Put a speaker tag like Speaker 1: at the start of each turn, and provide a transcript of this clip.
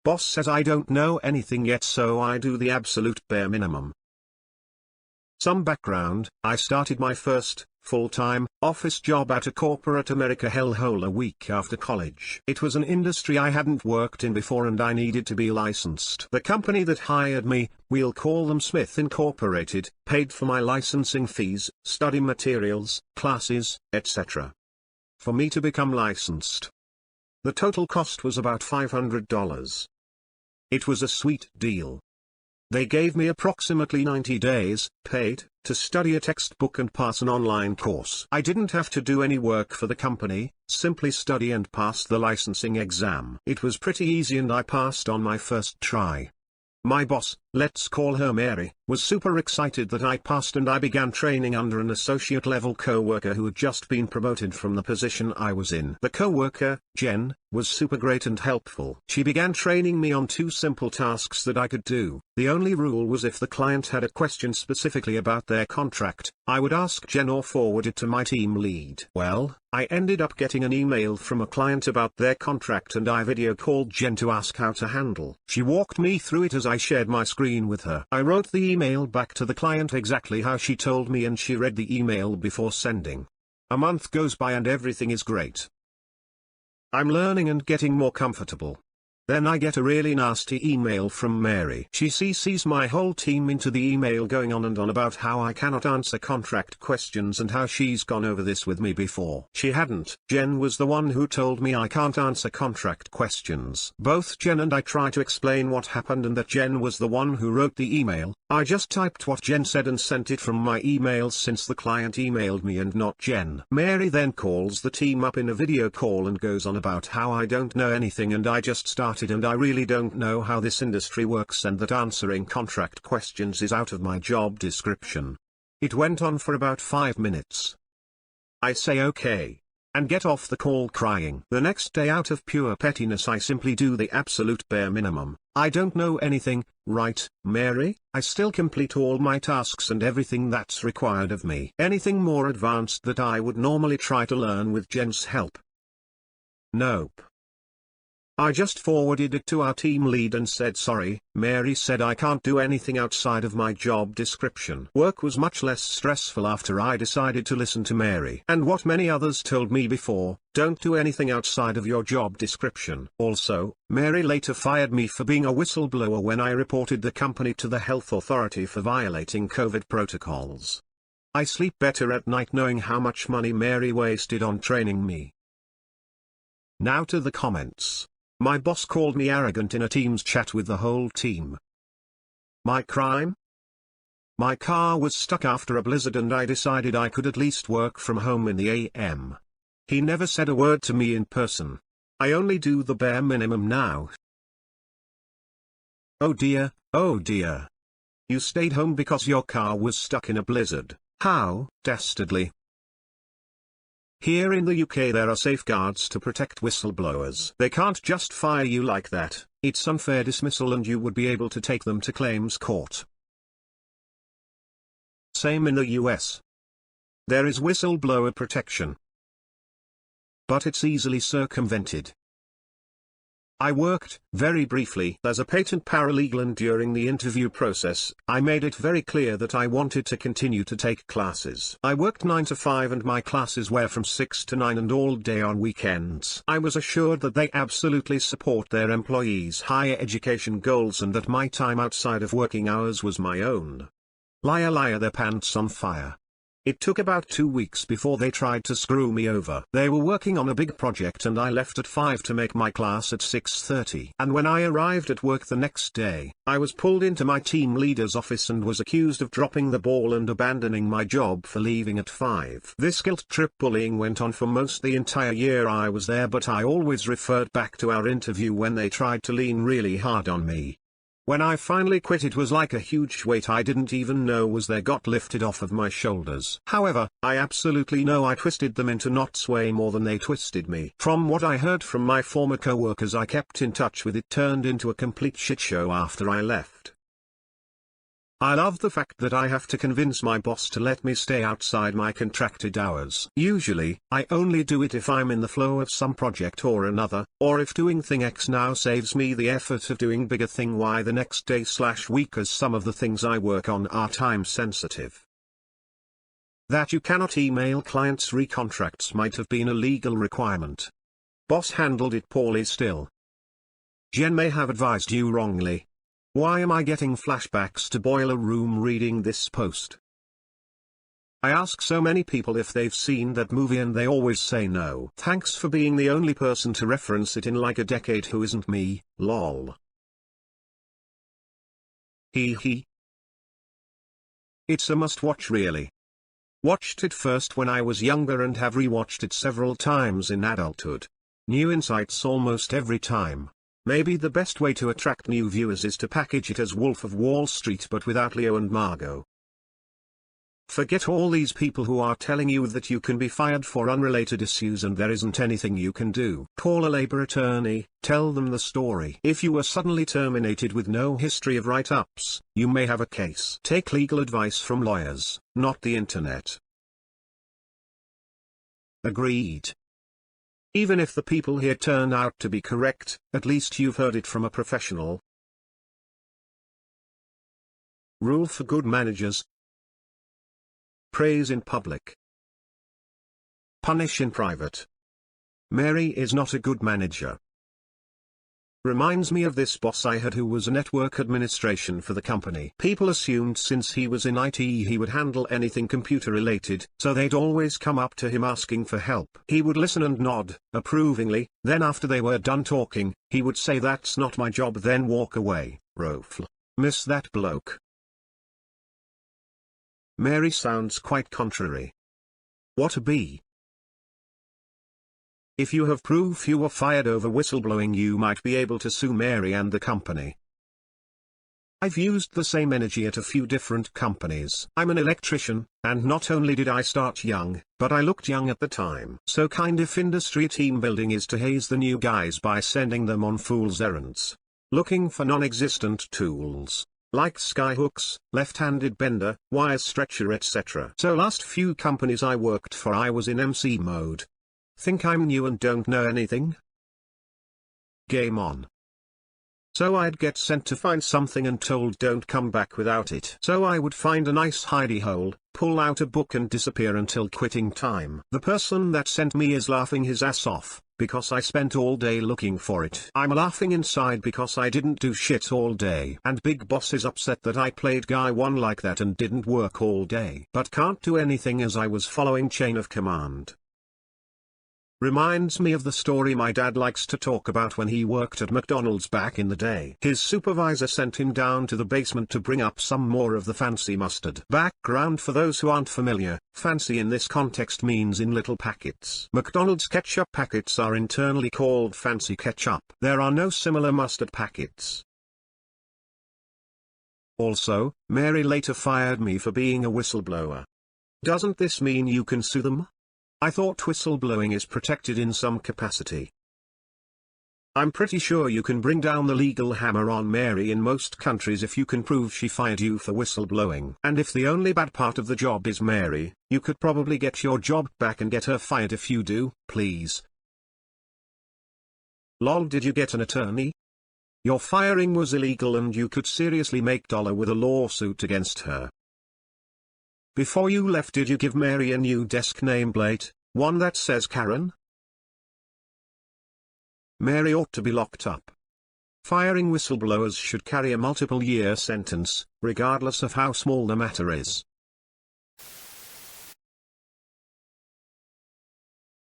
Speaker 1: Boss says I don't know anything yet, so I do the absolute bare minimum. Some background: I started my first, full-time, office job at a corporate America hellhole a week after college. It was an industry I hadn't worked in before and I needed to be licensed. The company that hired me, we'll call them Smith Incorporated, paid for my licensing fees, study materials, classes, etc. for me to become licensed. The total cost was about $500. It was a sweet deal. They gave me approximately 90 days, paid, to study a textbook and pass an online course. I didn't have to do any work for the company, simply study and pass the licensing exam. It was pretty easy and I passed on my first try. My boss, let's call her Mary, was super excited that I passed and I began training under an associate-level co-worker who had just been promoted from the position I was in. The co-worker, Jen, was super great and helpful. She began training me on 2 simple tasks that I could do. The only rule was if the client had a question specifically about their contract, I would ask Jen or forward it to my team lead. Well, I ended up getting an email from a client about their contract and I video called Jen to ask how to handle. She walked me through it as I shared my screen with her. I wrote the email back to the client exactly how she told me and she read the email before sending. A month goes by and everything is great. I'm learning and getting more comfortable. Then I get a really nasty email from Mary. She CCs my whole team into the email, going on and on about how I cannot answer contract questions and how she's gone over this with me before. She hadn't. Jen was the one who told me I can't answer contract questions. Both Jen and I try to explain what happened and that Jen was the one who wrote the email. I just typed what Jen said and sent it from my email since the client emailed me and not Jen. Mary then calls the team up in a video call and goes on about how I don't know anything and I just started and I really don't know how this industry works and that answering contract questions is out of my job description. It went on for about 5 minutes. I say okay, and get off the call crying. The next day, out of pure pettiness, I simply do the absolute bare minimum. I don't know anything, right, Mary? I still complete all my tasks and everything that's required of me. Anything more advanced that I would normally try to learn with Jen's help? Nope. I just forwarded it to our team lead and said sorry. Mary said I can't do anything outside of my job description. Work was much less stressful after I decided to listen to Mary. And what many others told me before, don't do anything outside of your job description. Also, Mary later fired me for being a whistleblower when I reported the company to the health authority for violating COVID protocols. I sleep better at night knowing how much money Mary wasted on training me. Now to the comments. My boss called me arrogant in a Teams chat with the whole team. My crime? My car was stuck after a blizzard and I decided I could at least work from home in the AM. He never said a word to me in person. I only do the bare minimum now. Oh dear, oh dear. You stayed home because your car was stuck in a blizzard. How dastardly. Here in the UK there are safeguards to protect whistleblowers. They can't just fire you like that. It's unfair dismissal and you would be able to take them to claims court. Same in the US. There is whistleblower protection, but it's easily circumvented. I worked, very briefly, as a patent paralegal, and during the interview process, I made it very clear that I wanted to continue to take classes. I worked 9 to 5 and my classes were from 6 to 9 and all day on weekends. I was assured that they absolutely support their employees' higher education goals and that my time outside of working hours was my own. Liar, liar, their pants on fire. It took about 2 weeks before they tried to screw me over. They were working on a big project and I left at 5 to make my class at 6:30. And when I arrived at work the next day, I was pulled into my team leader's office and was accused of dropping the ball and abandoning my job for leaving at 5. This guilt trip bullying went on for most the entire year I was there, but I always referred back to our interview when they tried to lean really hard on me. When I finally quit, it was like a huge weight I didn't even know was there got lifted off of my shoulders. However, I absolutely know I twisted them into knots way more than they twisted me. From what I heard from my former co-workers I kept in touch with, it turned into a complete shit show after I left. I love the fact that I have to convince my boss to let me stay outside my contracted hours. Usually, I only do it if I'm in the flow of some project or another, or if doing thing X now saves me the effort of doing bigger thing Y the next day/week, as some of the things I work on are time sensitive. That you cannot email clients recontracts might have been a legal requirement. Boss handled it poorly still. Jen may have advised you wrongly. Why am I getting flashbacks to Boiler Room reading this post? I ask so many people if they've seen that movie and they always say no. Thanks for being the only person to reference it in like a decade who isn't me, lol. Hee. It's a must-watch really. Watched it first when I was younger and have rewatched it several times in adulthood. New insights almost every time. Maybe the best way to attract new viewers is to package it as Wolf of Wall Street but without Leo and Margot. Forget all these people who are telling you that you can be fired for unrelated issues and there isn't anything you can do. Call a labor attorney, tell them the story. If you were suddenly terminated with no history of write-ups, you may have a case. Take legal advice from lawyers, not the internet. Agreed. Even if the people here turn out to be correct, at least you've heard it from a professional. Rule for good managers. Praise in public. Punish in private. Mary is not a good manager. Reminds me of this boss I had who was a network administration for the company. People assumed since he was in IT he would handle anything computer related, so they'd always come up to him asking for help. He would listen and nod, approvingly, then after they were done talking, he would say that's not my job then walk away. Rofl. Miss that bloke. Mary sounds quite contrary. What a bee. If you have proof you were fired over whistleblowing you might be able to sue Mary and the company. I've used the same energy at a few different companies. I'm an electrician, and not only did I start young, but I looked young at the time. So kind of industry team building is to haze the new guys by sending them on fool's errands. Looking for non-existent tools, like skyhooks, left-handed bender, wire stretcher etc. So last few companies I worked for I was in MC mode. Think I'm new and don't know anything? Game on. So I'd get sent to find something and told don't come back without it. So I would find a nice hidey hole, pull out a book and disappear until quitting time. The person that sent me is laughing his ass off, because I spent all day looking for it. I'm laughing inside because I didn't do shit all day. And big boss is upset that I played guy one like that and didn't work all day. But can't do anything as I was following chain of command. Reminds me of the story my dad likes to talk about when he worked at McDonald's back in the day. His supervisor sent him down to the basement to bring up some more of the fancy mustard. Background for those who aren't familiar, fancy in this context means in little packets. McDonald's ketchup packets are internally called fancy ketchup. There are no similar mustard packets. Also, Mary later fired me for being a whistleblower. Doesn't this mean you can sue them? I thought whistleblowing is protected in some capacity. I'm pretty sure you can bring down the legal hammer on Mary in most countries if you can prove she fired you for whistleblowing. And if the only bad part of the job is Mary, you could probably get your job back and get her fired if you do, please. Lol, did you get an attorney? Your firing was illegal and you could seriously make dollar with a lawsuit against her. Before you left, did you give Mary a new desk nameplate, one that says Karen? Mary ought to be locked up. Firing whistleblowers should carry a multiple-year sentence, regardless of how small the matter is.